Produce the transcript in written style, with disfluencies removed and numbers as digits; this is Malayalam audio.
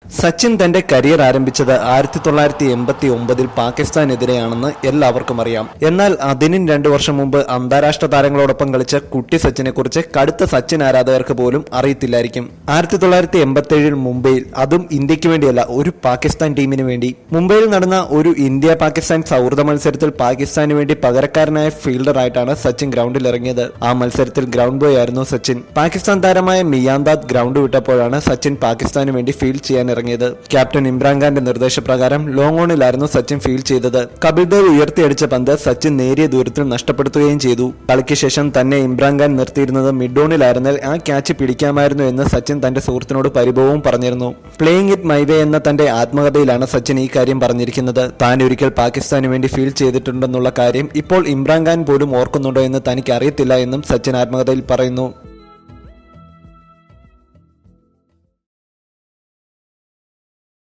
സച്ചിൻ തന്റെ കരിയർ ആരംഭിച്ചത് 1989 പാകിസ്ഥാനെതിരെയാണെന്ന് എല്ലാവർക്കും അറിയാം. എന്നാൽ അതിനും 2 വർഷം മുമ്പ് അന്താരാഷ്ട്ര താരങ്ങളോടൊപ്പം കളിച്ച കുട്ടി സച്ചിനെ കുറിച്ച് കടുത്ത സച്ചിൻ ആരാധകർക്ക് പോലും അറിയത്തില്ലായിരിക്കും. 1987 മുംബൈയിൽ, അതും ഇന്ത്യക്ക് വേണ്ടിയല്ല, ഒരു പാകിസ്ഥാൻ ടീമിന് വേണ്ടി മുംബൈയിൽ നടന്ന ഒരു ഇന്ത്യ പാകിസ്ഥാൻ സൗഹൃദ മത്സരത്തിൽ പാകിസ്ഥാന് വേണ്ടി പകരക്കാരനായ ഫീൽഡറായിട്ടാണ് സച്ചിൻ ഗ്രൗണ്ടിൽ ഇറങ്ങിയത്. ആ മത്സരത്തിൽ ഗ്രൗണ്ട് ബോയ് ആയിരുന്നു സച്ചിൻ. പാകിസ്ഥാൻ താരമായ മിയാൻദാദ് ഗ്രൗണ്ട് വിട്ടപ്പോഴാണ് സച്ചിൻ പാകിസ്ഥാന് വേണ്ടി ഫീൽഡ് ചെയ്യാൻ ഇറങ്ങിയത്. ക്യാപ്റ്റൻ ഇമ്രാൻഖാന്റെ നിർദ്ദേശപ്രകാരം ലോങ് ഓണിലായിരുന്നു സച്ചിൻ ഫീൽഡ് ചെയ്തത്. കപിൽ ദേവ് ഉയർത്തിയടിച്ച പന്ത് സച്ചിൻ നേരിയ ദൂരത്തിൽ നഷ്ടപ്പെടുത്തുകയും ചെയ്തു. കളിക്ക് ശേഷം തന്നെ ഇമ്രാൻഖാൻ നിർത്തിയിരുന്നത് മിഡ് ഓണിലായിരുന്നാൽ ആ ക്യാച്ച് പിടിക്കാമായിരുന്നു എന്ന് സച്ചിൻ തന്റെ സുഹൃത്തിനോട് പരിഭവവും പറഞ്ഞിരുന്നു. പ്ലേയിങ് ഇറ്റ് മൈ വേ എന്ന തന്റെ ആത്മകഥയിലാണ് സച്ചിൻ ഈ കാര്യം പറഞ്ഞിരിക്കുന്നത്. താൻ ഒരിക്കൽ പാകിസ്ഥാന് വേണ്ടി ഫീൽഡ് ചെയ്തിട്ടുണ്ടെന്നുള്ള കാര്യം ഇപ്പോൾ ഇമ്രാൻഖാൻ പോലും ഓർക്കുന്നുണ്ടോ എന്ന് തനിക്ക് അറിയത്തില്ല എന്നും സച്ചിൻ ആത്മകഥയിൽ പറയുന്നു.